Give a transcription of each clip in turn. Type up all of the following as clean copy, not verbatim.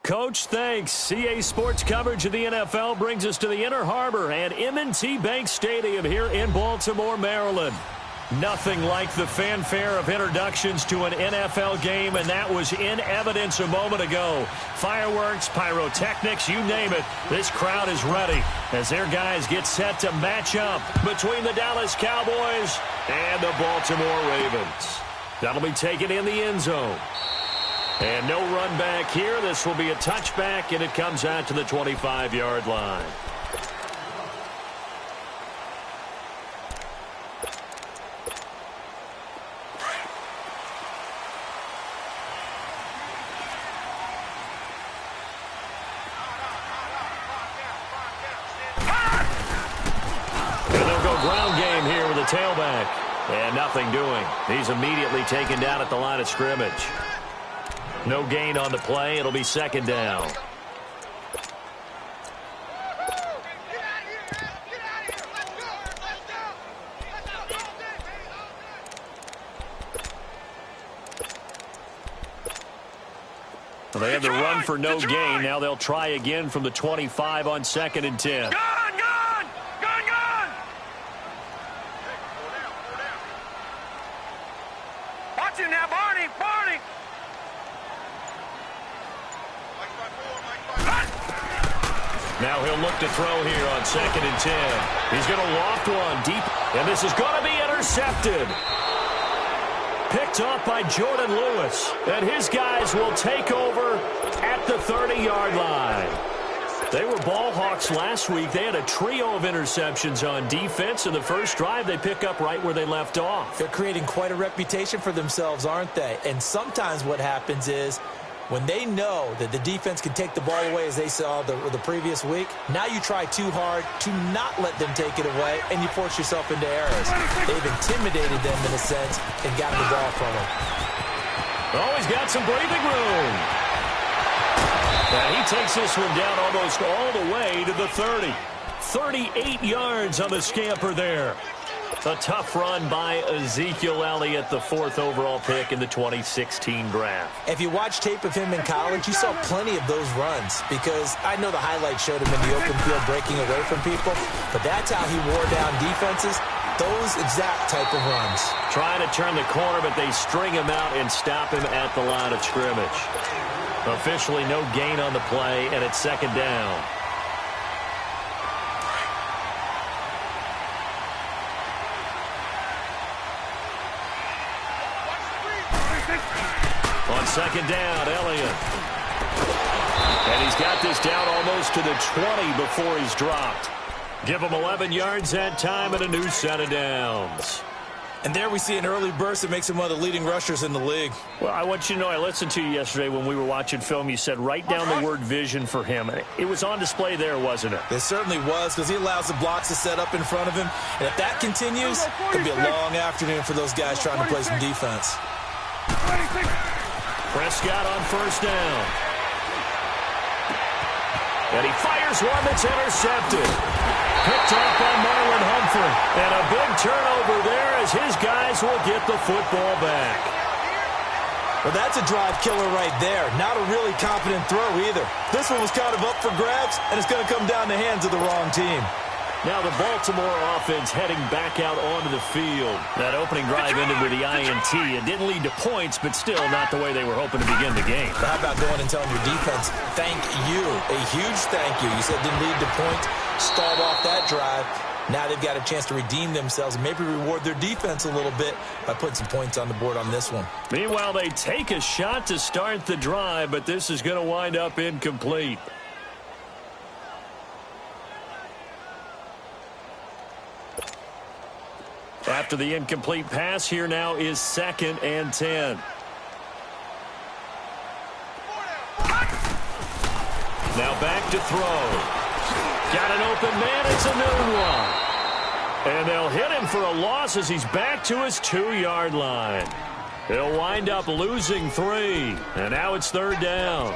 Coach, thanks. CA Sports coverage of the NFL brings us to the Inner Harbor and M&T Bank Stadium here in Baltimore, Maryland. Nothing like the fanfare of introductions to an NFL game, and that was in evidence a moment ago. Fireworks, pyrotechnics, you name it. This crowd is ready as their guys get set to match up between the Dallas Cowboys and the Baltimore Ravens. That'll be taken in the end zone. And no run back here. This will be a touchback, and it comes out to the 25-yard line. And they'll go ground game here with a tailback. And nothing doing. He's immediately taken down at the line of scrimmage. No gain on the play. It'll be second down. Well, they had the run for no gain. Now they'll try again from the 25 on 2nd and 10. Gone! Watch him now, Barney! Now he'll look to throw here on 2nd and 10. He's going to loft one deep, and this is going to be intercepted. Picked off by Jordan Lewis, and his guys will take over at the 30-yard line. They were ball hawks last week. They had a trio of interceptions on defense, and the first drive they pick up right where they left off. They're creating quite a reputation for themselves, aren't they? And sometimes what happens is when they know that the defense can take the ball away, as they saw the previous week, now you try too hard to not let them take it away, and you force yourself into errors. They've intimidated them in a sense and gotten the ball from them. Oh, he's got some breathing room. And he takes this one down almost all the way to the 30. 38 yards on the scamper there. A tough run by Ezekiel Elliott, the 4th overall pick in the 2016 draft. If you watch tape of him in college, you saw plenty of those runs because I know the highlights showed him in the open field breaking away from people, but that's how he wore down defenses, those exact type of runs. Trying to turn the corner, but they string him out and stop him at the line of scrimmage. Officially no gain on the play, and it's second down. On second down, Elliott. And he's got this down almost to the 20 before he's dropped. Give him 11 yards that time and a new set of downs. And there we see an early burst that makes him one of the leading rushers in the league. Well, I want you to know, I listened to you yesterday when we were watching film. You said write down the word vision for him. It was on display there, wasn't it? It certainly was, because he allows the blocks to set up in front of him. And if that continues, it'll be a long afternoon for those guys trying to play some defense. Prescott on first down. And he fires one that's intercepted. Picked off by Marlon Humphrey. And a big turnover there as his guys will get the football back. Well, that's a drive killer right there. Not a really confident throw either. This one was kind of up for grabs, and it's going to come down the hands of the wrong team. Now the Baltimore offense heading back out onto the field. That opening drive ended with the INT. It didn't lead to points, but still not the way they were hoping to begin the game. But how about going and telling your defense, thank you, a huge thank you. You said it didn't lead to points, stalled off that drive. Now they've got a chance to redeem themselves and maybe reward their defense a little bit by putting some points on the board on this one. Meanwhile, they take a shot to start the drive, but this is going to wind up incomplete. After the incomplete pass, here now is 2nd and 10. Now back to throw. Got an open man. It's a new one. And they'll hit him for a loss as he's back to his 2-yard line. He'll wind up losing 3. And now it's 3rd down.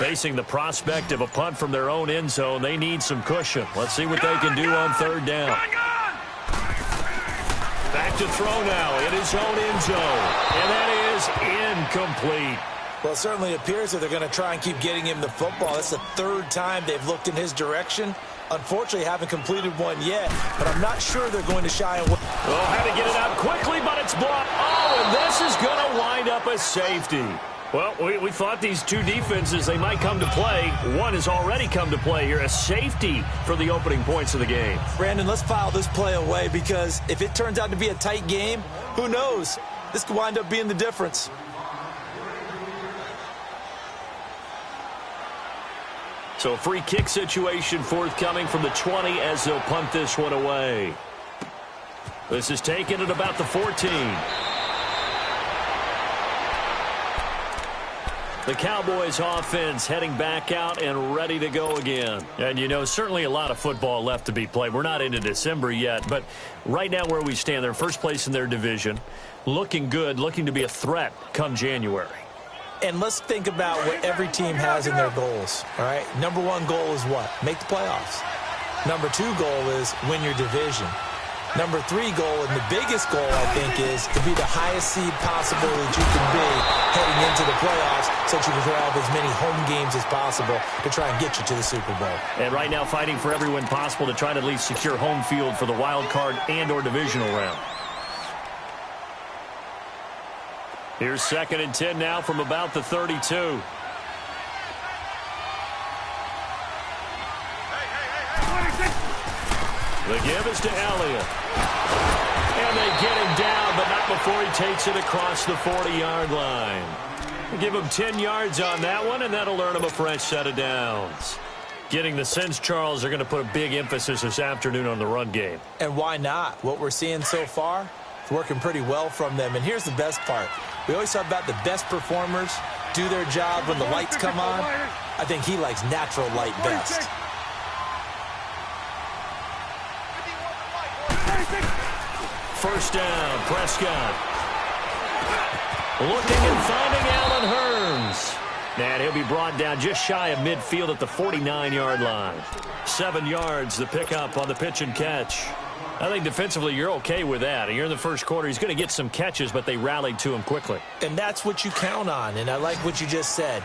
Facing the prospect of a punt from their own end zone, they need some cushion. Let's see what they can do on third down. Back to throw now in his own end zone. And that is incomplete. Well, it certainly appears that they're going to try and keep getting him the football. That's the third time they've looked in his direction. Unfortunately, haven't completed one yet, but I'm not sure they're going to shy away. Oh, had to get it out quickly, but it's blocked. Oh, and this is going to wind up a safety. Well, we thought these two defenses, they might come to play. One has already come to play here, a safety for the opening points of the game. Brandon, let's file this play away because if it turns out to be a tight game, who knows? This could wind up being the difference. So a free kick situation forthcoming from the 20 as they'll punt this one away. This is taken at about the 14. The Cowboys offense heading back out and ready to go again. And, you know, certainly a lot of football left to be played. We're not into December yet, but right now where we stand, they're first place in their division. Looking good, looking to be a threat come January. And let's think about what every team has in their goals, all right? Number one goal is what? Make the playoffs. Number two goal is win your division. Number three goal, and the biggest goal, I think, is to be the highest seed possible that you can be heading into the playoffs so that you can have as many home games as possible to try and get you to the Super Bowl. And right now fighting for every win possible to try to at least secure home field for the wild card and or divisional round. Here's 2nd and 10 now from about the 32. The give is to Elliott. And they get him down, but not before he takes it across the 40-yard line. They give him 10 yards on that one, and that'll earn him a fresh set of downs. Getting the sense, Charles, they're going to put a big emphasis this afternoon on the run game. And why not? What we're seeing so far is working pretty well from them. And here's the best part. We always talk about the best performers do their job when the lights come on. I think he likes natural light best. First down, Prescott. Looking and finding Allen Hurns. And he'll be brought down just shy of midfield at the 49-yard line. 7 yards, the pickup on the pitch and catch. I think defensively you're okay with that. You're in the first quarter. He's going to get some catches, but they rallied to him quickly. And that's what you count on, and I like what you just said.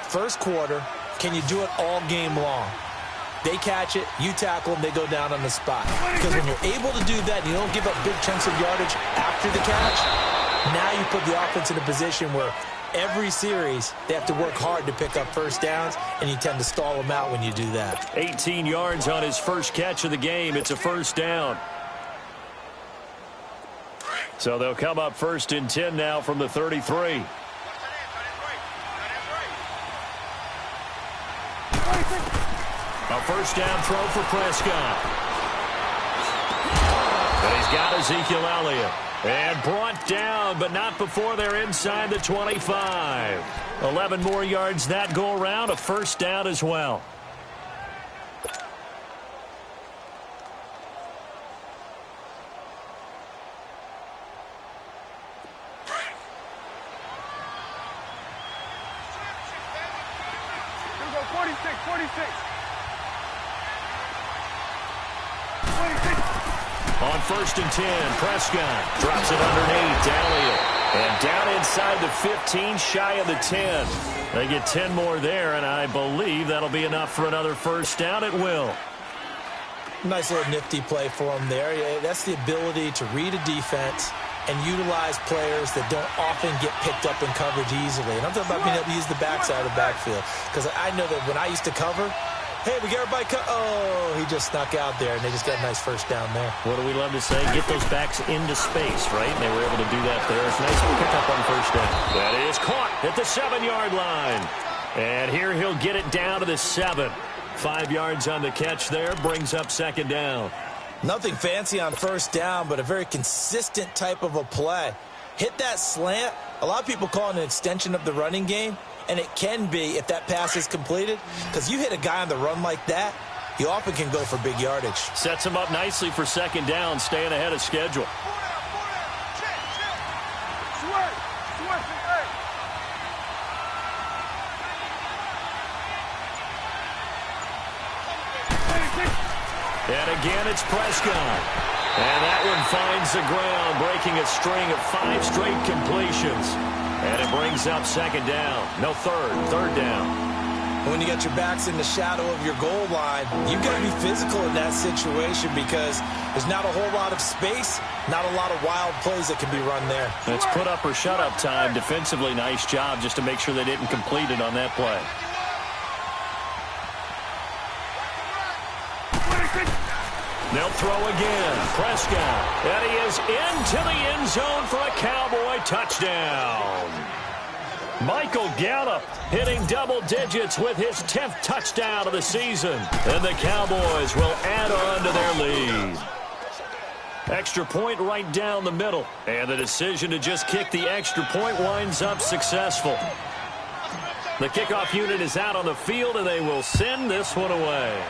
First quarter, can you do it all game long? They catch it, you tackle them, they go down on the spot. Because when you're able to do that and you don't give up big chunks of yardage after the catch, now you put the offense in a position where every series they have to work hard to pick up first downs, and you tend to stall them out when you do that. 18 yards on his first catch of the game. It's a first down. So they'll come up 1st and 10 now from the 33. A first down throw for Prescott. And he's got Ezekiel Elliott. And brought down, but not before they're inside the 25. 11 more yards that go around. A first down as well. Here we go, 46. On 1st and 10, Prescott drops it underneath to Elliott. And down inside the 15, shy of the 10. They get 10 more there, and I believe that'll be enough for another first down. It will. Nice little nifty play for him there. Yeah, that's the ability to read a defense and utilize players that don't often get picked up in coverage easily. And I'm talking about being able to use the backside of the backfield. Because I know that when I used to cover, hey, we get everybody oh, he just snuck out there, and they just got a nice first down there. What do we love to say? Get those backs into space, right? And they were able to do that there. It's a nice pickup on first down. That is caught at the 7-yard line. And here he'll get it down to the 7. 5 yards on the catch there, brings up 2nd down. Nothing fancy on first down, but a very consistent type of a play. Hit that slant. A lot of people call it an extension of the running game, and it can be if that pass is completed, because you hit a guy on the run like that, you often can go for big yardage. Sets him up nicely for 2nd down, staying ahead of schedule. again, it's Prescott. And that one finds the ground, breaking a string of 5 straight completions. And it brings up second down. No, third down. When you got your backs in the shadow of your goal line, you've got to be physical in that situation because there's not a whole lot of space, not a lot of wild plays that can be run there. It's put up or shut up time. Defensively, nice job just to make sure they didn't complete it on that play. They'll throw again. Prescott. And he is into the end zone for a Cowboy touchdown. Michael Gallup hitting double digits with his 10th touchdown of the season. And the Cowboys will add on to their lead. Extra point right down the middle. And the decision to just kick the extra point winds up successful. The kickoff unit is out on the field, and they will send this one away.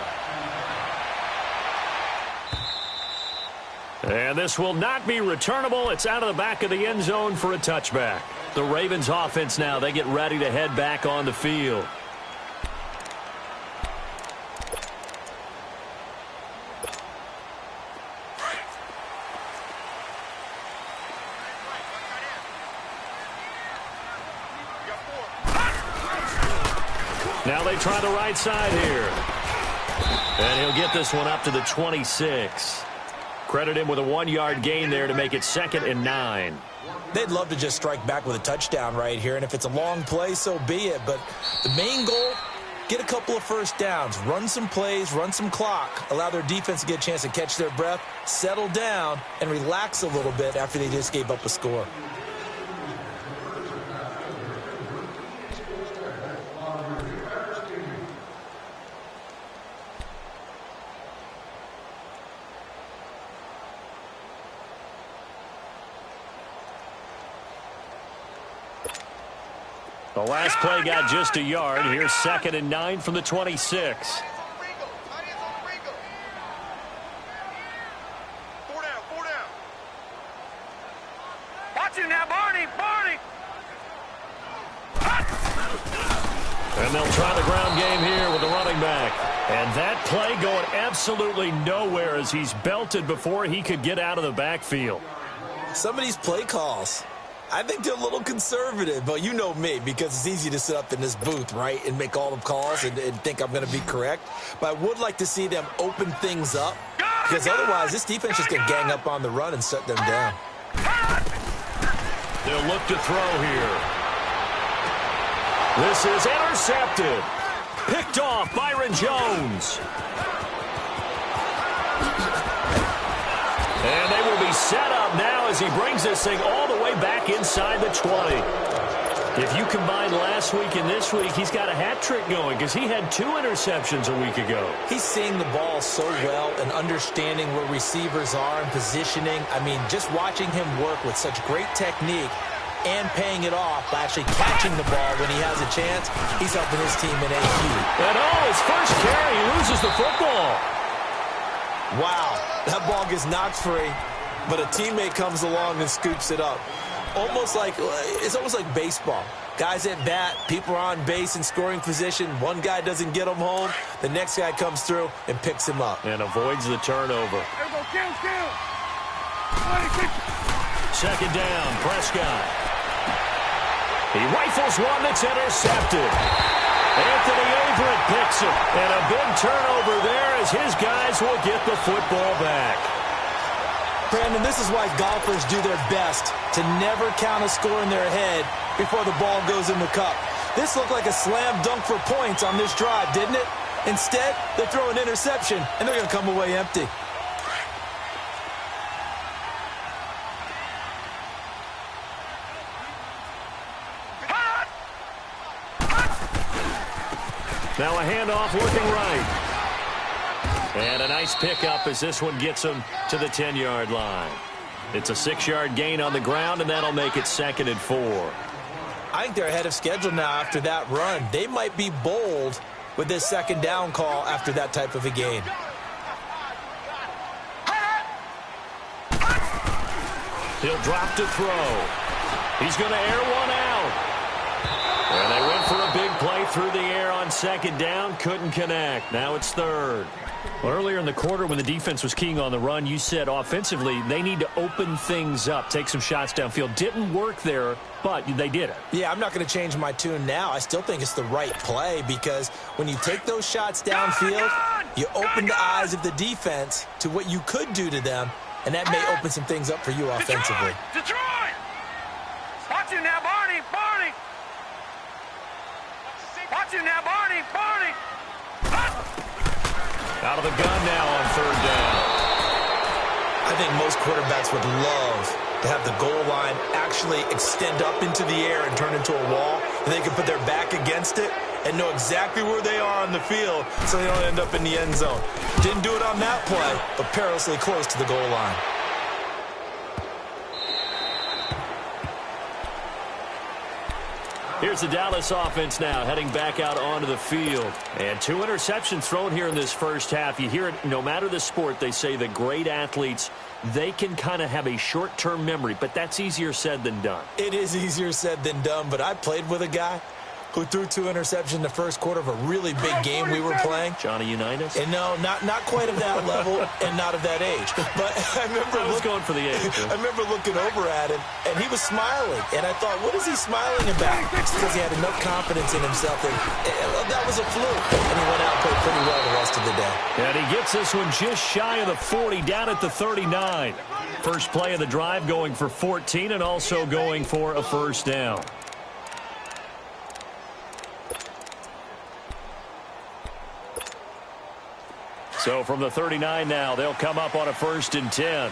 And this will not be returnable. It's out of the back of the end zone for a touchback. The Ravens offense now, they get ready to head back on the field. Now they try the right side here. And he'll get this one up to the 26. Credit him with a 1-yard gain there to make it 2nd and 9. They'd love to just strike back with a touchdown right here, and if it's a long play, so be it. But the main goal, get a couple of first downs, run some plays, run some clock, allow their defense to get a chance to catch their breath, settle down, and relax a little bit after they just gave up a score. The last play got just a yard. Here's 2nd and 9 from the 26. Watch it now, Barney. And they'll try the ground game here with the running back. And that play going absolutely nowhere as he's belted before he could get out of the backfield. Some of these play calls, I think they're a little conservative, but you know me, because it's easy to sit up in this booth, right, and make all the calls and think I'm going to be correct. But I would like to see them open things up, because otherwise this defense just going to gang up on the run and shut them down. They'll look to throw here. This is intercepted. Picked off Byron Jones. And they will be set up now as he brings this thing all the way back inside the 20. If you combine last week and this week, he's got a hat trick going because he had 2 interceptions a week ago. He's seeing the ball so well and understanding where receivers are and positioning. I mean, just watching him work with such great technique and paying it off by actually catching the ball when he has a chance, he's helping his team in AQ. And his first carry, he loses the football. Wow, that ball gets knocked free, but a teammate comes along and scoops it up. It's almost like baseball. Guys at bat, people are on base in scoring position. One guy doesn't get him home. The next guy comes through and picks him up. And avoids the turnover. There we go, kill. 2nd down, Prescott. He rifles one that's intercepted. Anthony Averett picks it. And a big turnover there as his guys will get the football back. Brandon, this is why golfers do their best to never count a score in their head before the ball goes in the cup. This looked like a slam dunk for points on this drive, didn't it? Instead, they throw an interception, and they're going to come away empty. Now a handoff looking right. And a nice pickup as this one gets him to the 10-yard line. It's a 6-yard gain on the ground, and that'll make it 2nd and 4. I think they're ahead of schedule now after that run. They might be bold with this 2nd down call after that type of a gain. He'll drop to throw. He's going to air one out. And they went for a big play through the air on second down, couldn't connect. Now it's third. Well, earlier in the quarter when the defense was keying on the run, you said offensively they need to open things up, take some shots downfield. Didn't work there, but they did it. Yeah, I'm not going to change my tune now. I still think it's the right play because when you take those shots downfield, you open the eyes of the defense to what you could do to them, and that may open some things up for you offensively. Detroit! Watch you now, Barney! Barney! Watch you now, Barney! Barney! Out of the gun now on third down. I think most quarterbacks would love to have the goal line actually extend up into the air and turn into a wall, and they can put their back against it and know exactly where they are on the field so they don't end up in the end zone. Didn't do it on that play, but perilously close to the goal line. Here's the Dallas offense now heading back out onto the field. And 2 interceptions thrown here in this first half. You hear it, no matter the sport, they say that great athletes, they can kind of have a short-term memory, but that's easier said than done. It is easier said than done, but I played with a guy who threw 2 interceptions in the first quarter of a really big game we were playing. Nckinnis? And no, not quite of that level and not of that age. But I remember going for the age. I remember looking over at him, and he was smiling. And I thought, what is he smiling about? It's because he had enough confidence in himself that that was a fluke. And he went out and played pretty well the rest of the day. And he gets this one just shy of the 40, down at the 39. First play of the drive going for 14 and also going for a first down. So from the 39 now, they'll come up on a 1st and 10.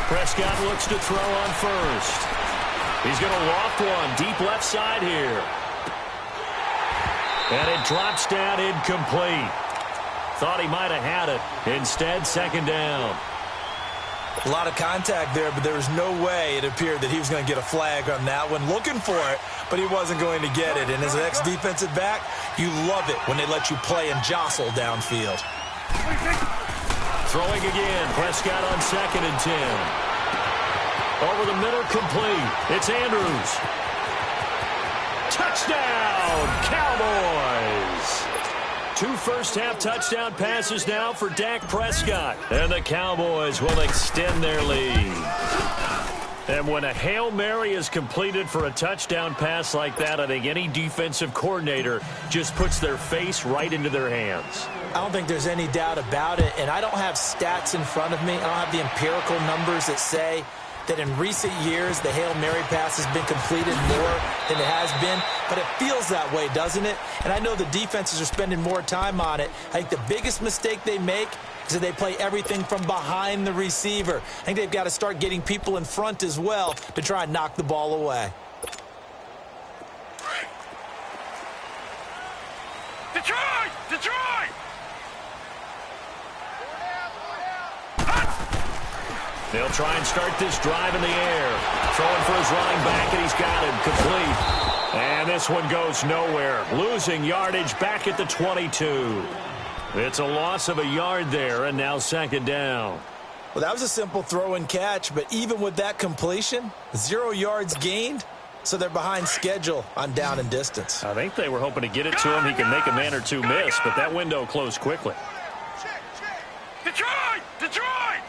Prescott looks to throw on first. He's going to loft one deep left side here. And it drops down incomplete. Thought he might have had it. Instead, second down. A lot of contact there, but there was no way it appeared that he was going to get a flag on that one. Looking for it, but he wasn't going to get it. And as an ex-defensive back, you love it when they let you play and jostle downfield. Throwing again. Prescott on 2nd and 10. Over the middle, complete. It's Andrews. Touchdown, Cowboys! 2 first-half touchdown passes now for Dak Prescott. And the Cowboys will extend their lead. And when a Hail Mary is completed for a touchdown pass like that, I think any defensive coordinator just puts their face right into their hands. I don't think there's any doubt about it. And I don't have stats in front of me. I don't have the empirical numbers that say that in recent years the Hail Mary pass has been completed more than it has been. But it feels that way, doesn't it? And I know the defenses are spending more time on it. I think the biggest mistake they make is that they play everything from behind the receiver. I think they've got to start getting people in front as well to try and knock the ball away. Detroit! Detroit! They'll try and start this drive in the air. Throwing for his running back, and he's got him complete. And this one goes nowhere. Losing yardage back at the 22. It's a loss of a yard there, and now second down. Well, that was a simple throw and catch, but even with that completion, 0 yards gained, so they're behind schedule on down and distance. I think they were hoping to get it to him. He can make a man or two miss, but that window closed quickly. Detroit! Detroit!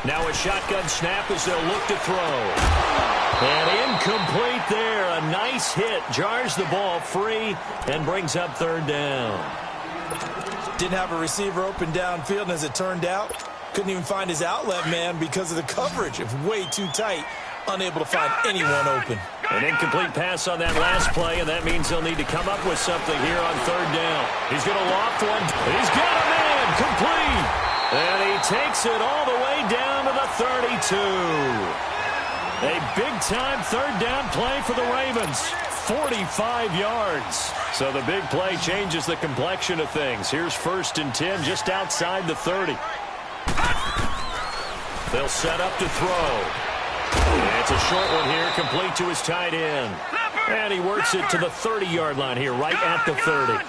Now a shotgun snap as they'll look to throw. And incomplete there. A nice hit. Jars the ball free and brings up third down. Didn't have a receiver open downfield, and as it turned out, couldn't even find his outlet man because of the coverage. It was way too tight. Unable to find anyone open. An incomplete pass on that last play, and that means they'll need to come up with something here on third down. He's going to loft one. He's got a man. Complete. And he takes it all the way down to the 32. A big-time third down play for the Ravens. 45 yards. So the big play changes the complexion of things. Here's 1st and 10 just outside the 30. They'll set up to throw. It's a short one here, complete to his tight end. And he works it to the 30-yard line here, right at the 30.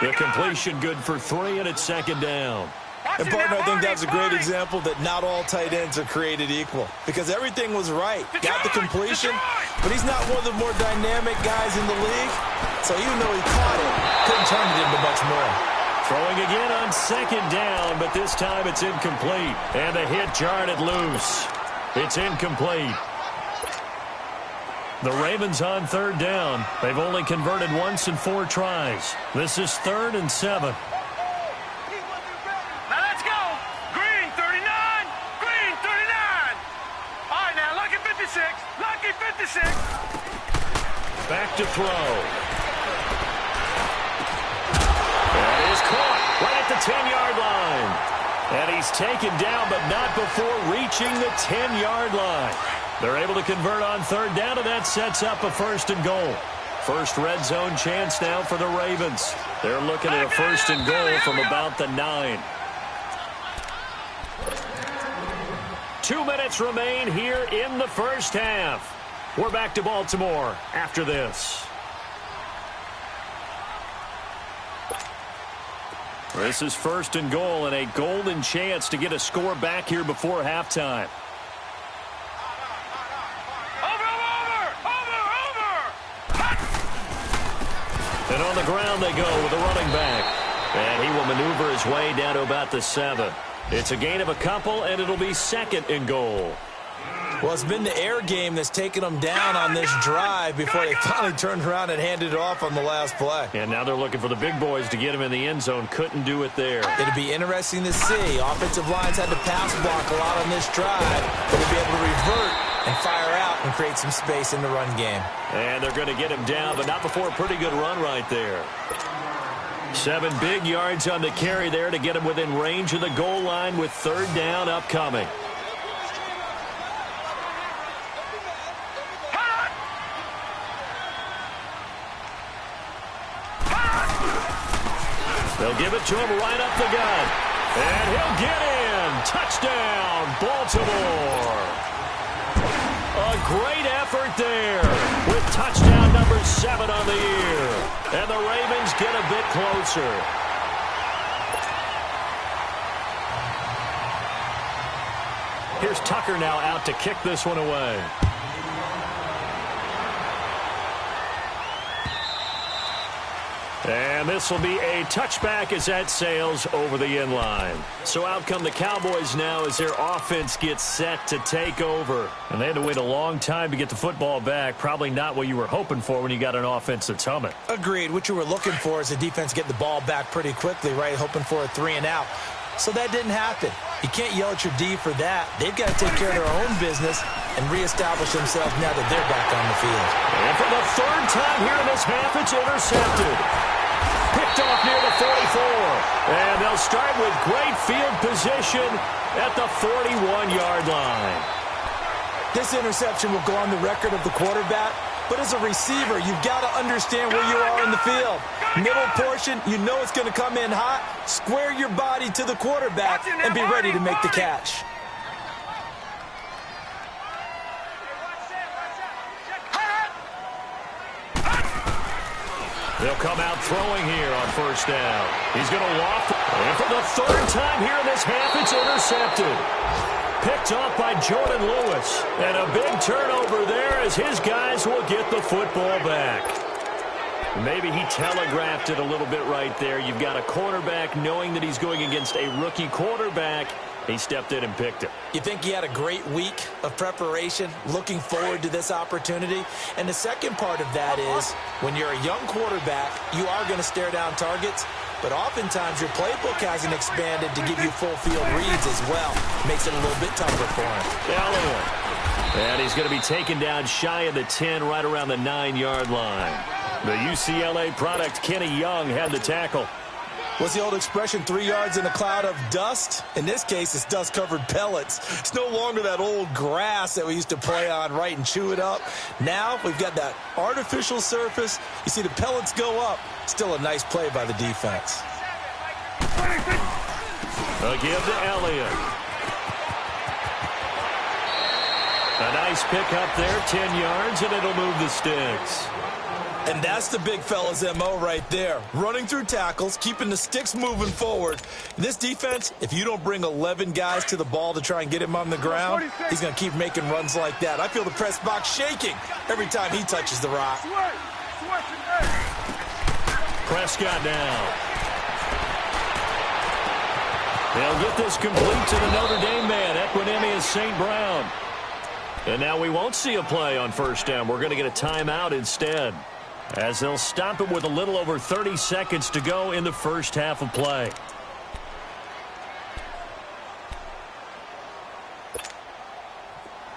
The completion good for 3, and it's second down. And, partner, I think that's a great example that not all tight ends are created equal, because everything was right. Got the completion, but he's not one of the more dynamic guys in the league. So even though he caught it, couldn't turn it into much more. Throwing again on second down, but this time it's incomplete. And the hit jarred it loose. It's incomplete. The Ravens on third down. They've only converted once in 4 tries. This is 3rd and 7. Back to throw. That is caught right at the 10-yard line. And he's taken down, but not before reaching the 10-yard line. They're able to convert on third down, and that sets up a 1st and goal. First red zone chance now for the Ravens. They're looking at a 1st and goal from about the 9. 2 minutes remain here in the first half. We're back to Baltimore after this. This is 1st and goal and a golden chance to get a score back here before halftime. And on the ground they go with the running back. And he will maneuver his way down to about the 7. It's a gain of a couple, and it'll be 2nd and goal. Well, it's been the air game that's taken them down on this drive before they finally turned around and handed it off on the last play. And now they're looking for the big boys to get him in the end zone. Couldn't do it there. It'll be interesting to see. Offensive lines had to pass block a lot on this drive, but they'll be able to revert and fire out and create some space in the run game. And they're going to get him down, but not before a pretty good run right there. 7 big yards on the carry there to get him within range of the goal line with 3rd down upcoming. They'll give it to him right up the gut. And he'll get in. Touchdown, Baltimore. A great effort there with touchdown number 7 on the year. And the Ravens get a bit closer. Here's Tucker now out to kick this one away. And this will be a touchback as that sails over the end line. So out come the Cowboys now as their offense gets set to take over. And they had to wait a long time to get the football back. Probably not what you were hoping for when you got an offense that's humming. Agreed. What you were looking for is the defense getting the ball back pretty quickly, right? Hoping for a 3 and out. So that didn't happen. You can't yell at your D for that. They've got to take care of their own business and reestablish themselves now that they're back on the field. And for the 3rd time here in this half, it's intercepted. Picked off near the 44. And they'll start with great field position at the 41-yard line. This interception will go on the record of the quarterback, but as a receiver, you've got to understand where you are in the field. Middle portion, you know it's going to come in hot. Square your body to the quarterback and be ready to make the catch. They'll come out throwing here on 1st down. He's going to loft. And for the 3rd time here in this half, it's intercepted. Picked off by Jordan Lewis. And a big turnover there as his guys will get the football back. Maybe he telegraphed it a little bit right there. You've got a quarterback knowing that he's going against a rookie quarterback. He stepped in and picked it. You think he had a great week of preparation, looking forward to this opportunity? And the second part of that is, when you're a young quarterback, you are going to stare down targets, but oftentimes your playbook hasn't expanded to give you full field reads as well. Makes it a little bit tougher for him. Elliott. And he's going to be taken down shy of the 10, right around the 9-yard line. The UCLA product, Kenny Young, had the tackle. What's the old expression, 3 yards in a cloud of dust? In this case, it's dust-covered pellets. It's no longer that old grass that we used to play on, right, and chew it up. Now we've got that artificial surface. You see the pellets go up. Still a nice play by the defense. A give to Elliott. A nice pick up there, 10 yards, and it'll move the sticks. And that's the big fella's MO right there. Running through tackles, keeping the sticks moving forward. This defense, if you don't bring 11 guys to the ball to try and get him on the ground, he's going to keep making runs like that. I feel the press box shaking every time he touches the rock. Prescott now. They'll get this complete to the Notre Dame man, Nckinnis St. Brown. And now we won't see a play on first down. We're going to get a timeout instead, as they'll stop it with a little over 30 seconds to go in the first half of play.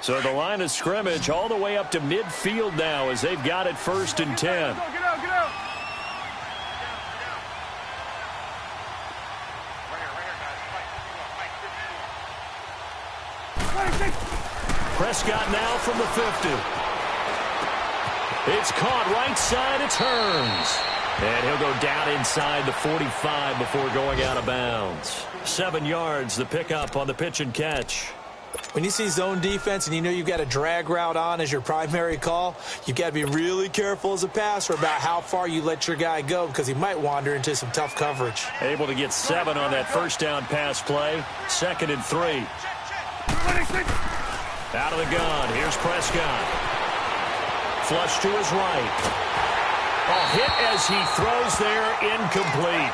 So the line of scrimmage all the way up to midfield now as they've got it 1st and 10. Get out, get out, get out. Prescott now from the 50. It's caught right side. It turns. And he'll go down inside the 45 before going out of bounds. 7 yards, the pickup on the pitch and catch. When you see zone defense and you know you've got a drag route on as your primary call, you've got to be really careful as a passer about how far you let your guy go because he might wander into some tough coverage. Able to get 7 on that first down pass play. 2nd and 3. Out of the gun. Here's Prescott. Flush to his right. A hit as he throws there, incomplete.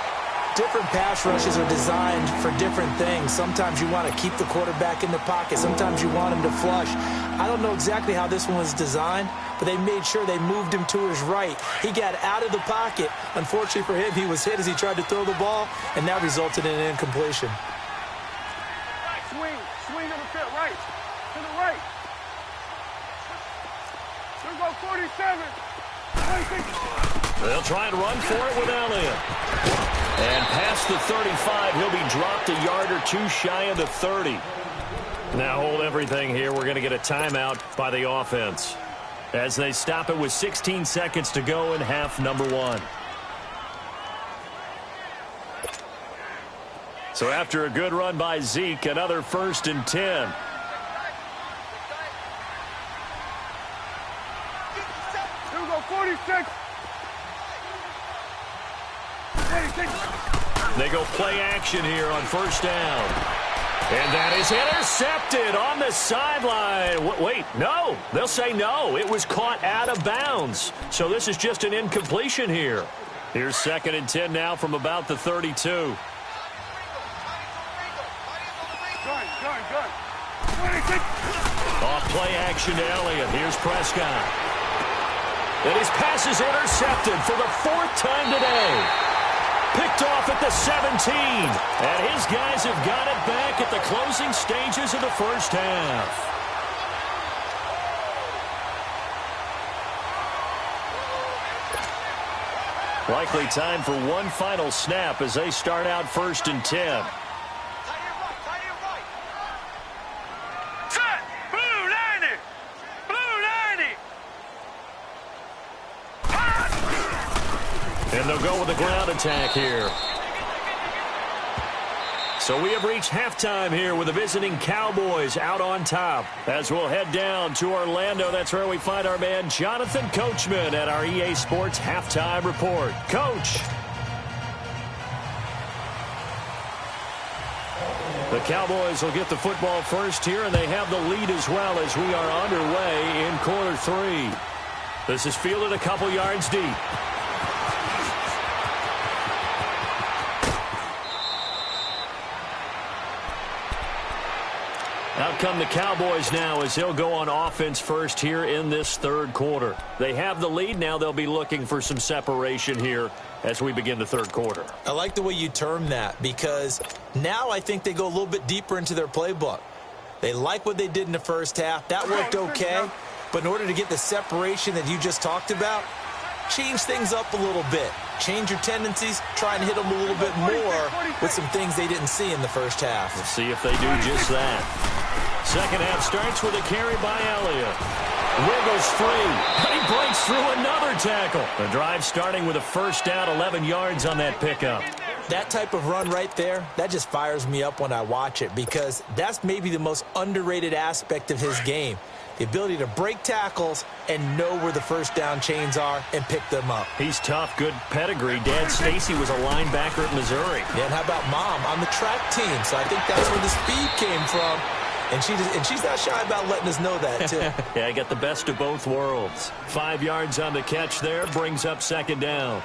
Different pass rushes are designed for different things. Sometimes you want to keep the quarterback in the pocket. Sometimes you want him to flush. I don't know exactly how this one was designed, but they made sure they moved him to his right. He got out of the pocket. Unfortunately for him, he was hit as he tried to throw the ball, and that resulted in an incompletion. Swing on the field, right. To the right. Here we go, 47. 26. They'll try and run for it with Elliott. And past the 35, he'll be dropped a yard or 2 shy of the 30. Now hold everything here. We're going to get a timeout by the offense as they stop it with 16 seconds to go in half number 1. So after a good run by Zeke, another 1st and 10. Here we go, 46. They go play action here on first down. And that is intercepted on the sideline. Wait, no. They'll say no. It was caught out of bounds. So this is just an incompletion here. Here's 2nd and 10 now from about the 32. Gun. 26. Off play action to Elliott. Here's Prescott. And his pass is intercepted for the 4th time today. Picked off at the 17. And his guys have got it back at the closing stages of the first half. Likely time for one final snap as they start out 1st and 10. Set. Blue 90. Blue 90. And they'll go with the ground attack here. So we have reached halftime here with the visiting Cowboys out on top. As we'll head down to Orlando, that's where we find our man Jonathan Coachman at our EA Sports Halftime Report. Coach. The Cowboys will get the football first here, and they have the lead as well as we are underway in quarter 3. This is fielded a couple yards deep. Out come the Cowboys now as they'll go on offense first here in this 3rd quarter. They have the lead. Now they'll be looking for some separation here as we begin the 3rd quarter. I like the way you term that because now I think they go a little bit deeper into their playbook. They like what they did in the first half. That worked okay. But in order to get the separation that you just talked about, change things up a little bit. Change your tendencies. Try and hit them a little bit more with some things they didn't see in the first half. Let's see if they do just that. Second half starts with a carry by Elliott. Wiggles free. And he breaks through another tackle. The drive starting with a first down, 11 yards on that pickup. That type of run right there, that just fires me up when I watch it because that's maybe the most underrated aspect of his game. the ability to break tackles and know where the first down chains are and pick them up. He's tough, good pedigree. Dad Stacy was a linebacker at Missouri. Yeah, and how about Mom on the track team? So I think that's where the speed came from. And she's not shy about letting us know that, too. Yeah, I got the best of both worlds. 5 yards on the catch there, brings up second down.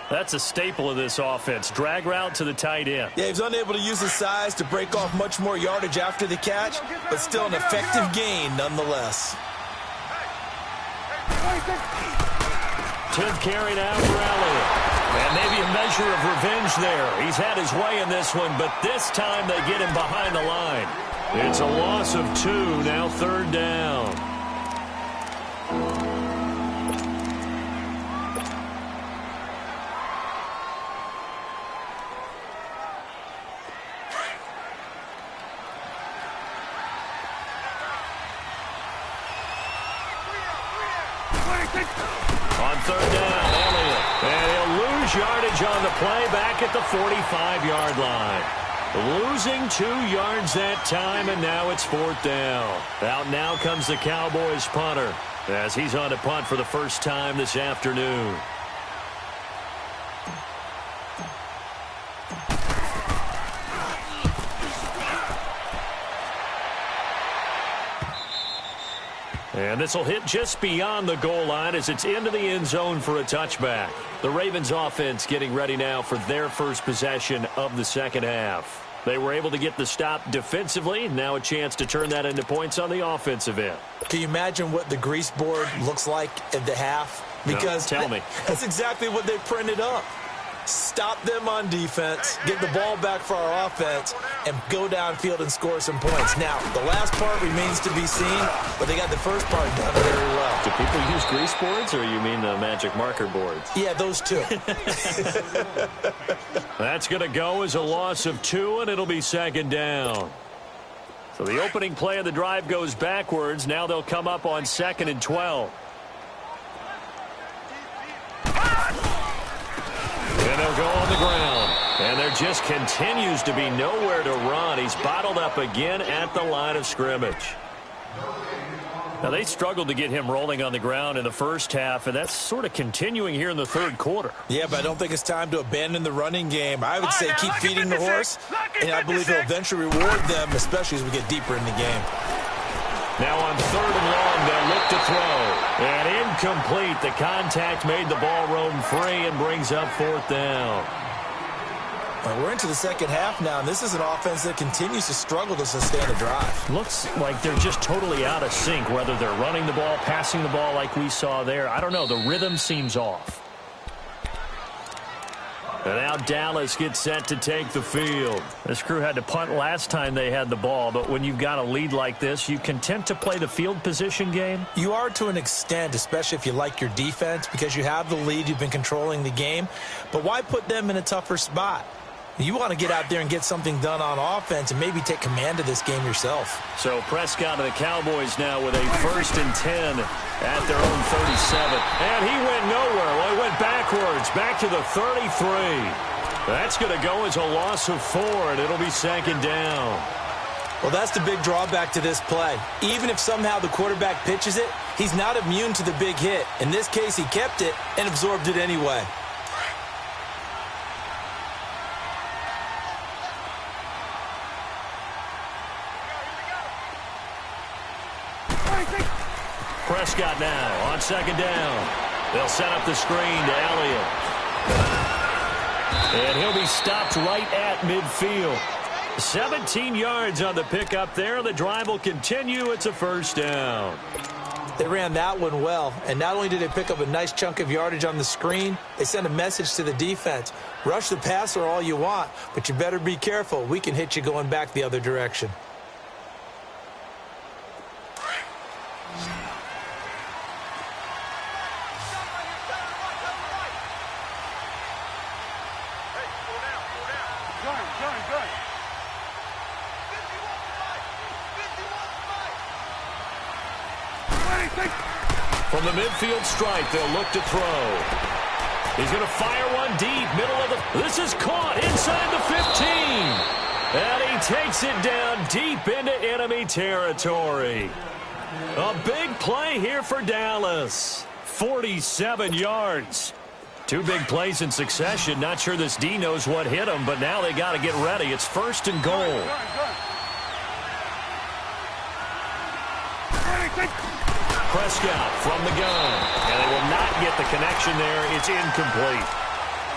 That's a staple of this offense. Drag route to the tight end. Yeah, he was unable to use his size to break off much more yardage after the catch, but still an effective gain nonetheless. 10th carry now for Elliott. And maybe a measure of revenge there. He's had his way in this one, but this time they get him behind the line. It's a loss of 2, now third down. On third down, Elliott. And he'll lose yardage on the play back at the 45-yard line. Losing 2 yards that time, and now it's fourth down. Out now comes the Cowboys punter as he's on to punt for the first time this afternoon. And this will hit just beyond the goal line as it's into the end zone for a touchback. The Ravens offense getting ready now for their first possession of the second half. They were able to get the stop defensively. Now a chance to turn that into points on the offensive end. Can you imagine what the grease board looks like at the half? Because no, tell me. That's exactly what they printed up. Stop them on defense, get the ball back for our offense, and go downfield and score some points. Now, the last part remains to be seen, but they got the first part done very well. Do people use grease boards, or you mean the magic marker boards? Yeah, those two. That's going to go as a loss of 2, and it'll be second down. So the opening play of the drive goes backwards. Now they'll come up on 2nd and 12. And they'll go on the ground. And there just continues to be nowhere to run. He's bottled up again at the line of scrimmage. Now, they struggled to get him rolling on the ground in the first half, and that's sort of continuing here in the third quarter. Yeah, but I don't think it's time to abandon the running game. I would say keep feeding the horse, and I believe he'll eventually reward them, especially as we get deeper in the game. Now on 3rd and long, they'll look to throw. And incomplete. The contact made the ball roam free and brings up 4th down. We're into the second half now, and this is an offense that continues to struggle to sustain a drive. Looks like they're just totally out of sync, whether they're running the ball, passing the ball like we saw there. I don't know. The rhythm seems off. And now Dallas gets set to take the field. This crew had to punt last time they had the ball, but when you've got a lead like this, you content to play the field position game? You are to an extent, especially if you like your defense, because you have the lead, you've been controlling the game. But why put them in a tougher spot? You want to get out there and get something done on offense and maybe take command of this game yourself. So Prescott and the Cowboys now with a 1st and 10 at their own 37. And he went nowhere. Well, he went backwards, back to the 33. That's going to go as a loss of 4, and it'll be 2nd down. Well, that's the big drawback to this play. Even if somehow the quarterback pitches it, he's not immune to the big hit. In this case, he kept it and absorbed it anyway. Prescott now on 2nd down. They'll set up the screen to Elliott. And he'll be stopped right at midfield. 17 yards on the pickup there. The drive will continue. It's a 1st down. They ran that one well, and not only did they pick up a nice chunk of yardage on the screen, they sent a message to the defense. Rush the passer all you want, but you better be careful. We can hit you going back the other direction. From the midfield stripe, they'll look to throw. He's going to fire one deep, middle of the... This is caught inside the 15. And he takes it down deep into enemy territory. A big play here for Dallas. 47 yards. Two big plays in succession. Not sure this D knows what hit him, but now they got to get ready. It's 1st and goal. Prescott from the gun. And they will not get the connection there. It's incomplete.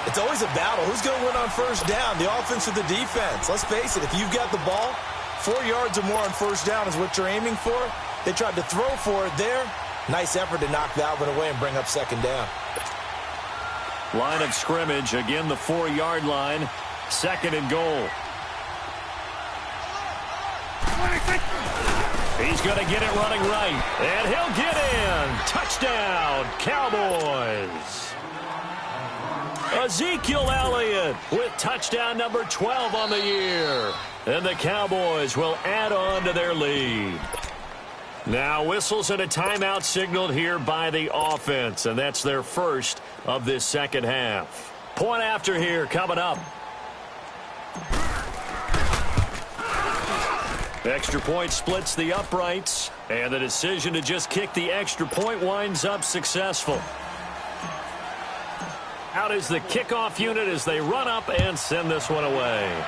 It's always a battle. Who's going to win on 1st down, the offense or the defense? Let's face it, if you've got the ball, 4 yards or more on 1st down is what you're aiming for. They tried to throw for it there. Nice effort to knock that one away and bring up 2nd down. Line of scrimmage, again the 4-yard line. 2nd and goal. He's going to get it running right. And he'll get in. Touchdown, Cowboys. Ezekiel Elliott with touchdown number 12 on the year. And the Cowboys will add on to their lead. Now whistles and a timeout signaled here by the offense. And that's their first of this 2nd half. Point after here coming up. Extra point splits the uprights. And the decision to just kick the extra point winds up successful. Out is the kickoff unit as they run up and send this one away.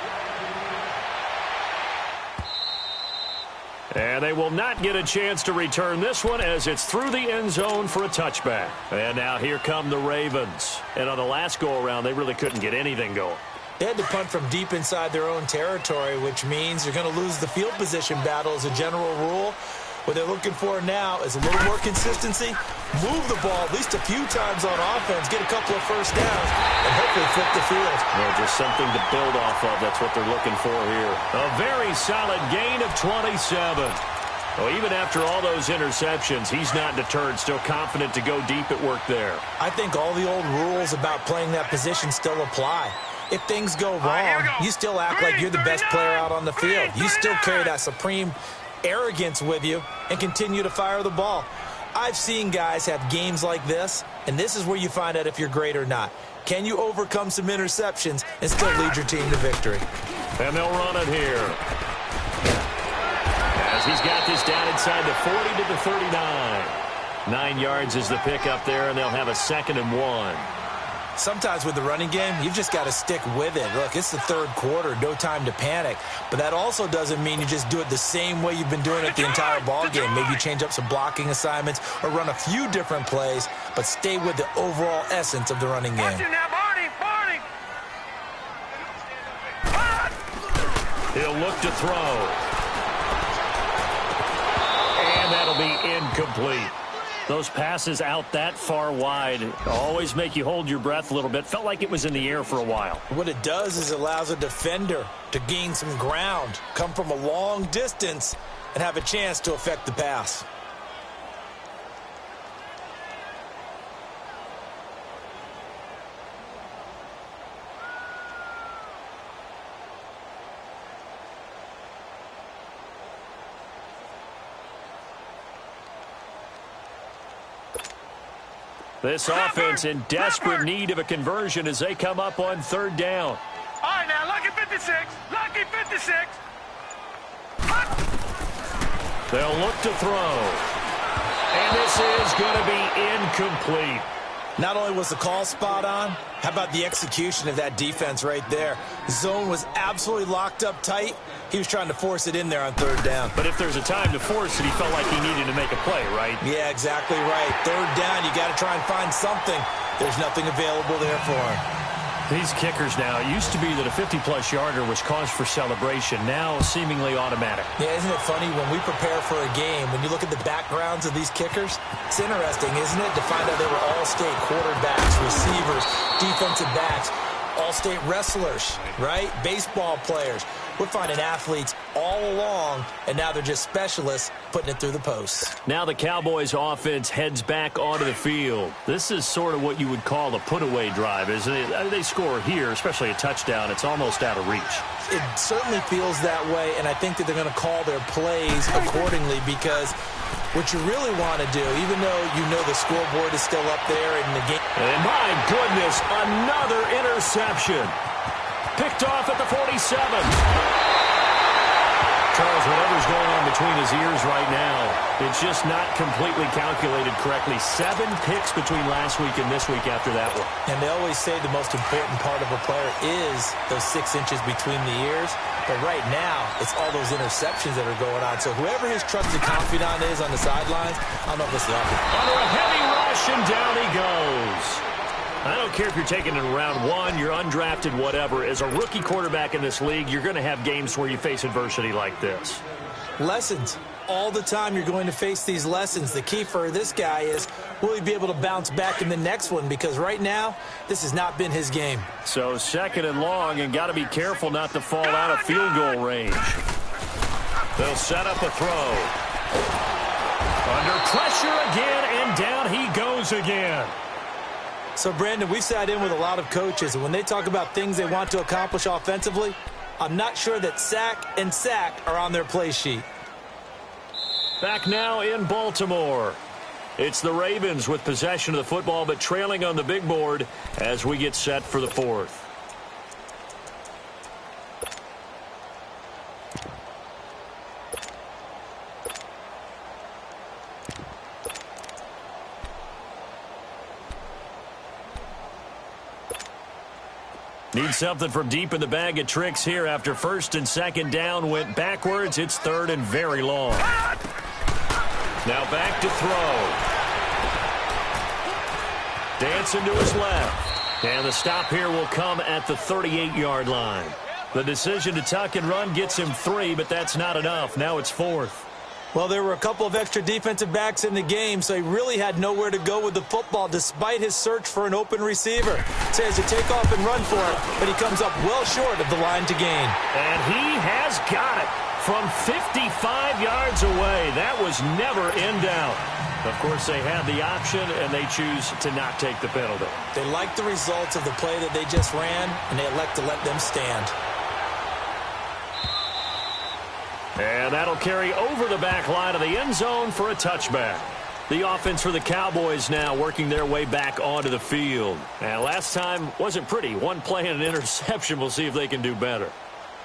And they will not get a chance to return this one as it's through the end zone for a touchback. And now here come the Ravens. And on the last go-around, they really couldn't get anything going. They had to punt from deep inside their own territory, which means you're going to lose the field position battle as a general rule. What they're looking for now is a little more consistency, move the ball at least a few times on offense, get a couple of 1st downs, and hopefully flip the field. Well, just something to build off of. That's what they're looking for here. A very solid gain of 27. Well, even after all those interceptions, he's not deterred, still confident to go deep at work there. I think all the old rules about playing that position still apply. If things go wrong, you still act like you're the best player out on the field. You still carry that supreme arrogance with you and continue to fire the ball. I've seen guys have games like this, and this is where you find out if you're great or not. Can you overcome some interceptions and still lead your team to victory? And they'll run it here. As he's got this down inside the 40 to the 39. 9 yards is the pickup there, and they'll have a 2nd and 1. Sometimes with the running game, you've just got to stick with it. Look, it's the 3rd quarter, no time to panic. But that also doesn't mean you just do it the same way you've been doing it the entire ball game. Maybe you change up some blocking assignments or run a few different plays, but stay with the overall essence of the running game. He'll look to throw. And that'll be incomplete. Those passes out that far wide always make you hold your breath a little bit. Felt like it was in the air for a while. What it does is it allows a defender to gain some ground, come from a long distance, and have a chance to affect the pass. This offense in desperate need of a conversion as they come up on 3rd down. All right, now, lucky 56. Lucky 56. They'll look to throw. And this is going to be incomplete. Not only was the call spot on, how about the execution of that defense right there? Zone was absolutely locked up tight. He was trying to force it in there on 3rd down. But if there's a time to force it, he felt like he needed to make a play, right? Yeah, exactly right. 3rd down, you got to try and find something. There's nothing available there for him. These kickers now, it used to be that a 50-plus yarder was cause for celebration. Now, seemingly automatic. Yeah, isn't it funny when we prepare for a game, when you look at the backgrounds of these kickers, it's interesting, isn't it, to find out they were all-state quarterbacks, receivers, defensive backs, all-state wrestlers, right? Baseball players. We're finding athletes all along, and now they're just specialists putting it through the posts. Now the Cowboys offense heads back onto the field. This is sort of what you would call a put-away drive, isn't it? They score here, especially a touchdown. It's almost out of reach. It certainly feels that way, and I think that they're going to call their plays accordingly because what you really want to do, even though you know the scoreboard is still up there in the game. And my goodness, another interception. Picked off at the 47. Charles, whatever's going on between his ears right now, it's just not completely calculated correctly. 7 picks between last week and this week after that one. And they always say the most important part of a player is those 6 inches between the ears. But right now, it's all those interceptions that are going on. So whoever his trusted confidant is on the sidelines, I don't know if it's lucky. Under a heavy rush, and down he goes. I don't care if you're taking it in round 1, you're undrafted, whatever. As a rookie quarterback in this league, you're going to have games where you face adversity like this. Lessons. All the time you're going to face these lessons. The key for this guy is, will he be able to bounce back in the next one? Because right now, this has not been his game. So 2nd and long, and got to be careful not to fall out of field goal range. They'll set up a throw. Under pressure again, and down he goes again. So, Brandon, we've sat in with a lot of coaches, and when they talk about things they want to accomplish offensively, I'm not sure that sack and sack are on their play sheet. Back now in Baltimore. It's the Ravens with possession of the football, but trailing on the big board as we get set for the 4th. Need something from deep in the bag of tricks here after 1st and 2nd down went backwards. It's 3rd and very long. Now back to throw. Dancing to his left. And the stop here will come at the 38-yard line. The decision to tuck and run gets him 3, but that's not enough. Now it's 4th. Well, there were a couple of extra defensive backs in the game, so he really had nowhere to go with the football despite his search for an open receiver. Says to take off and run for it, but he comes up well short of the line to gain. And he has got it from 55 yards away. That was never in doubt. Of course, they had the option, and they choose to not take the penalty. They like the results of the play that they just ran, and they elect to let them stand. And that'll carry over the back line of the end zone for a touchback. The offense for the Cowboys now working their way back onto the field. And last time wasn't pretty. One play and an interception. We'll see if they can do better.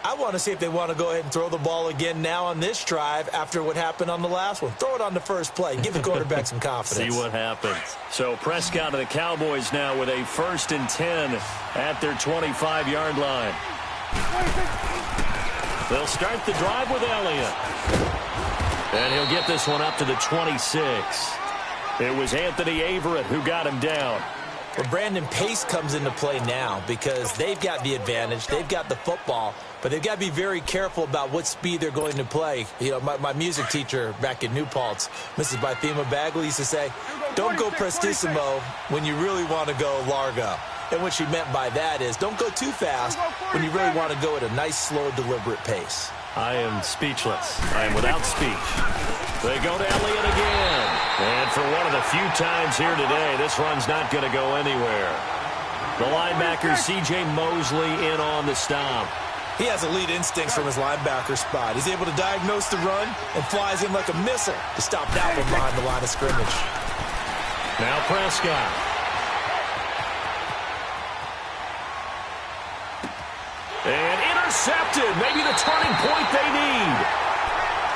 I want to see if they want to go ahead and throw the ball again now on this drive after what happened on the last one. Throw it on the first play. Give the quarterback some confidence. See what happens. So Prescott and the Cowboys now with a 1st and 10 at their 25-yard line. They'll start the drive with Elliott. And he'll get this one up to the 26. It was Anthony Averett who got him down. Well, Brandon, pace comes into play now because they've got the advantage. They've got the football, but they've got to be very careful about what speed they're going to play. You know, my music teacher back in New Paltz, Mrs. Bythema Bagley, used to say, don't go prestissimo when you really want to go largo. And what she meant by that is don't go too fast when you really want to go at a nice, slow, deliberate pace. I am speechless. I am without speech. They go to Elliott again. And for one of the few times here today, this run's not going to go anywhere. The linebacker, C.J. Mosley, in on the stop. He has elite instincts from his linebacker spot. He's able to diagnose the run and flies in like a missile to stop that one behind the line of scrimmage. Now Prescott. And intercepted. Maybe the turning point they need.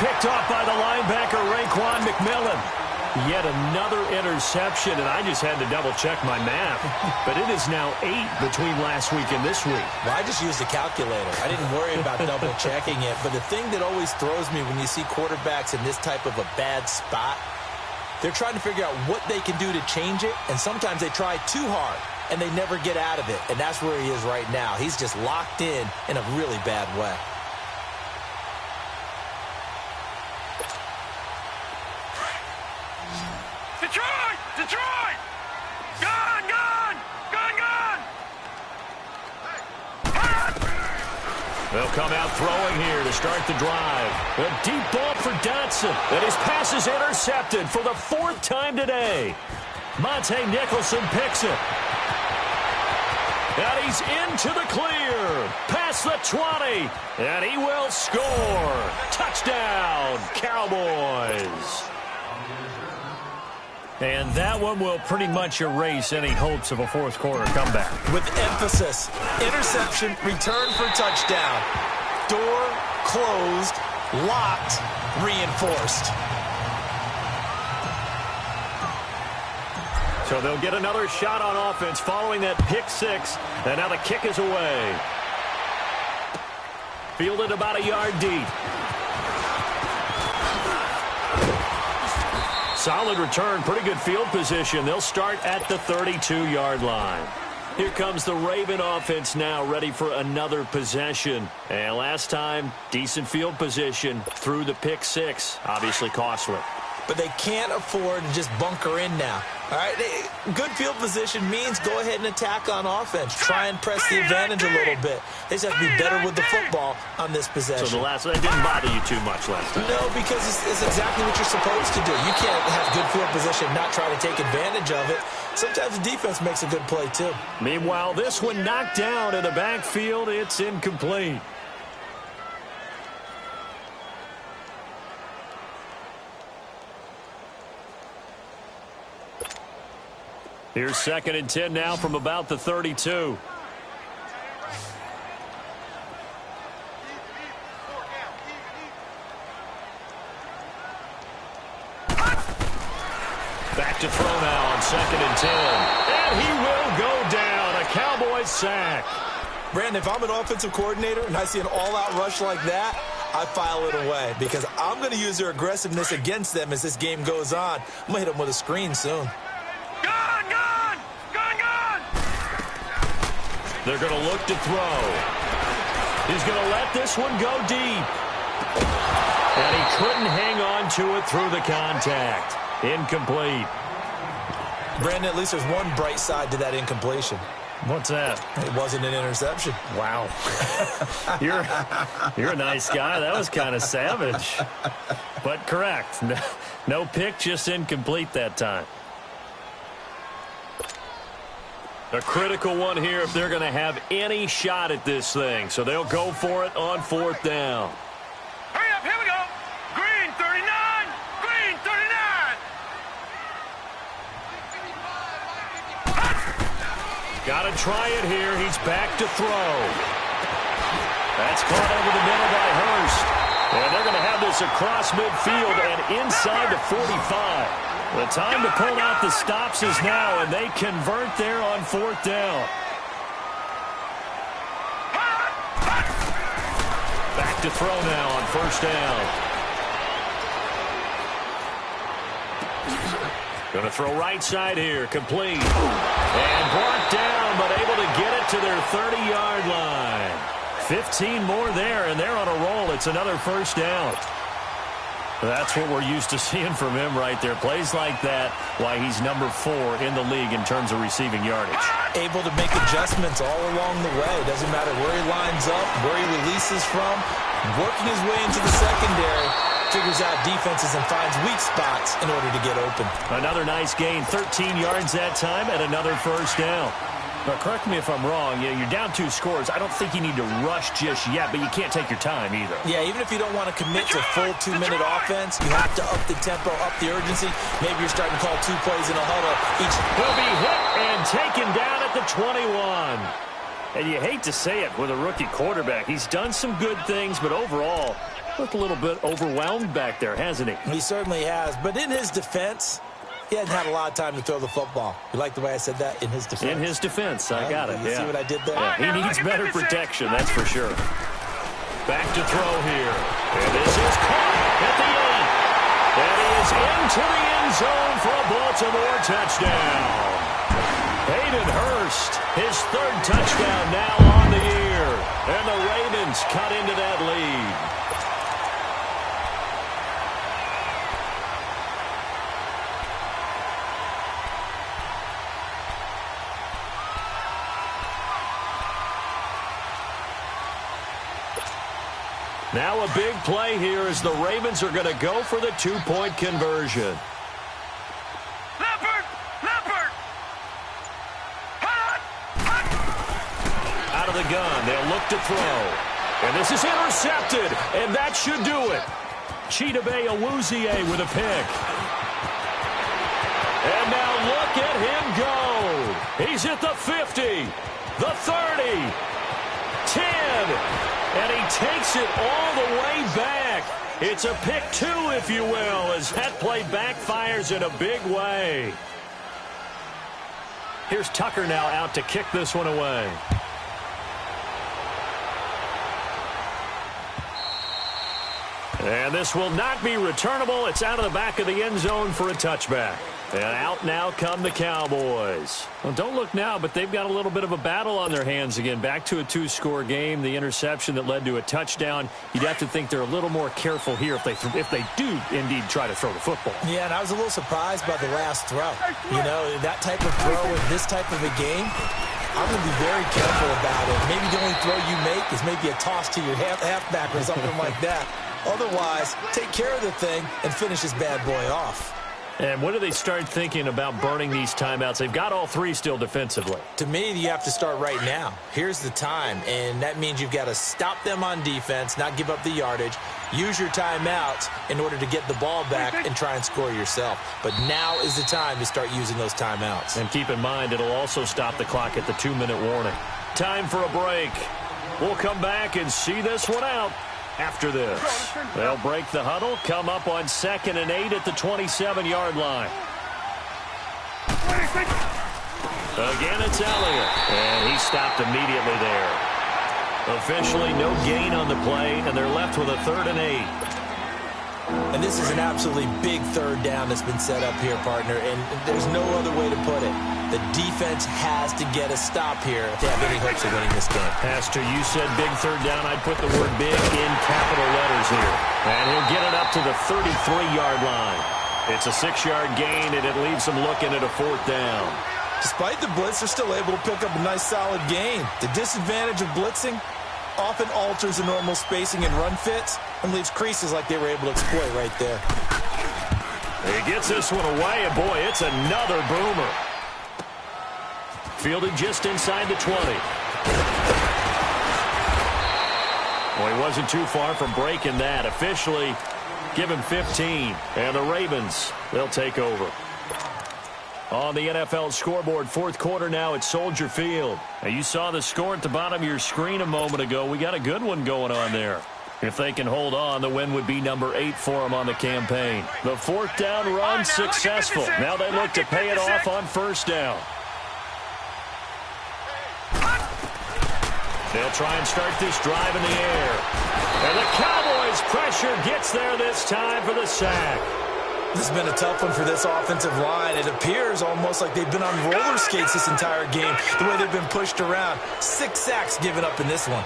Picked off by the linebacker, Raekwon McMillan. Yet another interception, and I just had to double-check my math. But it is now 8 between last week and this week. Well, I just used a calculator. I didn't worry about double-checking it. But the thing that always throws me when you see quarterbacks in this type of a bad spot, they're trying to figure out what they can do to change it, and sometimes they try too hard, and they never get out of it. And that's where he is right now. He's just locked in a really bad way. Detroit! Detroit! Gone! Gone! Gone! Gone! They'll come out throwing here to start the drive. A deep ball for Dotson. And his pass is intercepted for the 4th time today. Monte Nicholson picks it. And he's into the clear. Past the 20. And he will score. Touchdown, Cowboys. And that one will pretty much erase any hopes of a fourth quarter comeback. With emphasis, interception, return for touchdown. Door closed, locked, reinforced. So they'll get another shot on offense following that pick six. And now the kick is away. Fielded about a yard deep. Solid return, pretty good field position. They'll start at the 32-yard line. Here comes the Raven offense now, ready for another possession. And last time, decent field position through the pick six. Obviously costly. But they can't afford to just bunker in now. All right, good field position means go ahead and attack on offense. Try and press the advantage a little bit. They just have to be better with the football on this possession. So that didn't bother you too much last time? No, because it's exactly what you're supposed to do. You can't have good field position and not try to take advantage of it. Sometimes the defense makes a good play, too. Meanwhile, this one knocked down in the backfield. It's incomplete. Here's 2nd and 10 now from about the 32. Back to throw now on 2nd and 10. And he will go down. A Cowboys sack. Brandon, if I'm an offensive coordinator and I see an all-out rush like that, I file it away because I'm going to use their aggressiveness against them as this game goes on. I'm going to hit them with a screen soon. They're going to look to throw. He's going to let this one go deep. And he couldn't hang on to it through the contact. Incomplete. Brandon, at least there's one bright side to that incompletion. What's that? It wasn't an interception. Wow. You're a nice guy. That was kind of savage. But correct. No pick, just incomplete that time. A critical one here if they're going to have any shot at this thing. So they'll go for it on 4th down. Hurry up, here we go. Green 39, green 39. Got to try it here. He's back to throw. That's caught over the middle by Hurst. And they're going to have this across midfield and inside the 45. The time to pull out the stops is now, and they convert there on 4th down. Back to throw now on 1st down. Going to throw right side here, complete. And brought down, but able to get it to their 30-yard line. 15 more there, and they're on a roll. It's another 1st down. That's what we're used to seeing from him right there. Plays like that, why he's number 4 in the league in terms of receiving yardage. Able to make adjustments all along the way. Doesn't matter where he lines up, where he releases from. Working his way into the secondary, figures out defenses and finds weak spots in order to get open. Another nice gain, 13 yards that time, and another 1st down. Now, correct me if I'm wrong. You're down 2 scores. I don't think you need to rush just yet, but you can't take your time either. Yeah, even if you don't want to commit to full 2-minute offense, you have to up the tempo, up the urgency. Maybe you're starting to call 2 plays in a huddle. He'll be hit and taken down at the 21. And you hate to say it with a rookie quarterback. He's done some good things, but overall, looked a little bit overwhelmed back there, hasn't he? He certainly has. But in his defense, he hasn't had a lot of time to throw the football. You like the way I said that? In his defense. In his defense. I got it. You see what I did there? Yeah, he needs better protection, that's for sure. Back to throw here. And this is caught at the 8. And he is into the end zone for a Baltimore touchdown. Hayden Hurst, his 3rd touchdown now on the year. And the Ravens cut into that lead. Now a big play here as the Ravens are going to go for the 2-point conversion. Leopard! Leopard! Out of the gun, they'll look to throw. And this is intercepted, and that should do it. Chidobe Awuzie with a pick. And now look at him go. He's at the 50, the 30, 10. And he takes it all the way back. It's a pick 2, if you will, as that play backfires in a big way. Here's Tucker now out to kick this one away. And this will not be returnable. It's out of the back of the end zone for a touchback. And out now come the Cowboys. Well, don't look now, but they've got a little bit of a battle on their hands again. Back to a 2-score game. The interception that led to a touchdown. You'd have to think they're a little more careful here if they do indeed try to throw the football. Yeah, and I was a little surprised by the last throw. You know, that type of throw in this type of a game, I'm going to be very careful about it. Maybe the only throw you make is maybe a toss to your halfback or something like that. Otherwise, take care of the thing and finish this bad boy off. And when do they start thinking about burning these timeouts? They've got all 3 still defensively. To me, you have to start right now. Here's the time, and that means you've got to stop them on defense, not give up the yardage, use your timeouts in order to get the ball back and try and score yourself. But now is the time to start using those timeouts. And keep in mind, it'll also stop the clock at the 2-minute warning. Time for a break. We'll come back and see this one out. After this, they'll break the huddle, come up on 2nd and 8 at the 27-yard line. Again, it's Elliott, and he stopped immediately there. Officially, no gain on the play, and they're left with a 3rd and 8. And this is an absolutely big 3rd down that's been set up here, partner, and there's no other way to put it. The defense has to get a stop here to have any hopes of winning this game. Pastor, you said big 3rd down. I'd put the word big in capital letters here. And he'll get it up to the 33-yard line. It's a 6-yard gain, and it leaves them looking at a 4th down. Despite the blitz, they're still able to pick up a nice, solid gain. The disadvantage of blitzing often alters the normal spacing and run fits and leaves creases like they were able to exploit right there. He gets this one away, and boy, it's another boomer. Fielded just inside the 20. Well, he wasn't too far from breaking that. Officially, give him 15. And the Ravens, they'll take over. On the NFL scoreboard, 4th quarter now at Soldier Field. Now, you saw the score at the bottom of your screen a moment ago. We got a good one going on there. If they can hold on, the win would be number 8 for them on the campaign. The 4th down run successful. Now they look to pay it off on 1st down. They'll try and start this drive in the air. And the Cowboys' pressure gets there this time for the sack. This has been a tough one for this offensive line. It appears almost like they've been on roller skates this entire game, the way they've been pushed around. 6 sacks given up in this one.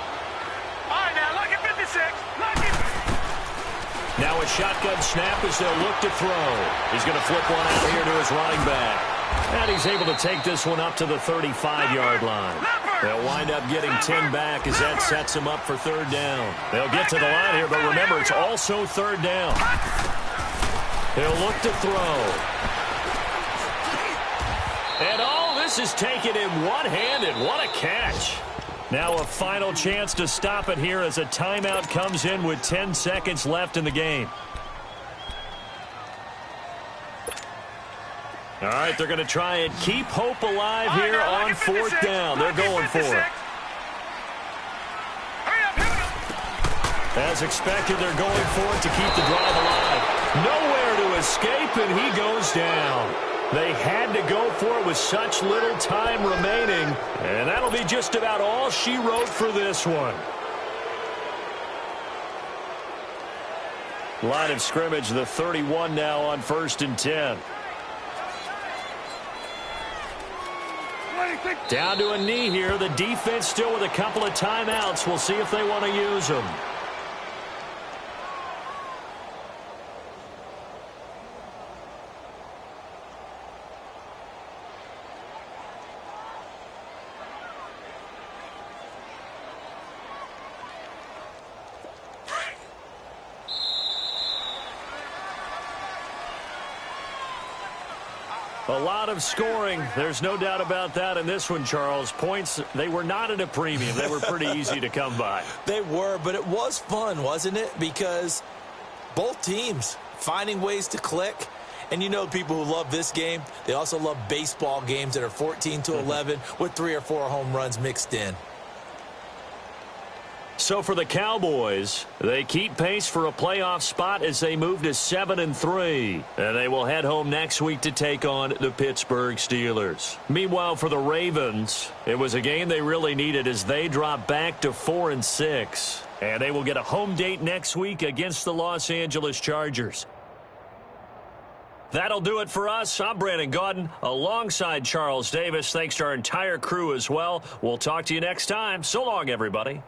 All right, now, look at 56. Look at... Now a shotgun snap as they'll look to throw. He's going to flip one out here to his running back. And he's able to take this one up to the 35-yard line. They'll wind up getting 10 back as that sets them up for 3rd down. They'll get to the line here, but remember, it's also 3rd down. They'll look to throw. And all this is taken in one-handed. What a catch. Now a final chance to stop it here as a timeout comes in with 10 seconds left in the game. All right, they're going to try and keep hope alive here on 4th down. They're going for it. As expected, they're going for it to keep the drive alive. Nowhere to escape, and he goes down. They had to go for it with such little time remaining, and that'll be just about all she wrote for this one. Line of scrimmage, the 31 now on 1st and 10. Down to a knee here. The defense still with a couple of timeouts. We'll see if they want to use them. A lot of scoring. There's no doubt about that in this one, Charles. Points, they were not at a premium. They were pretty easy to come by. They were, but it was fun, wasn't it? Because both teams finding ways to click. And you know people who love this game, they also love baseball games that are 14-11 with 3 or 4 home runs mixed in. So for the Cowboys, they keep pace for a playoff spot as they move to 7-3. And they will head home next week to take on the Pittsburgh Steelers. Meanwhile, for the Ravens, it was a game they really needed as they drop back to 4-6. And they will get a home date next week against the Los Angeles Chargers. That'll do it for us. I'm Brandon Gaudin alongside Charles Davis. Thanks to our entire crew as well. We'll talk to you next time. So long, everybody.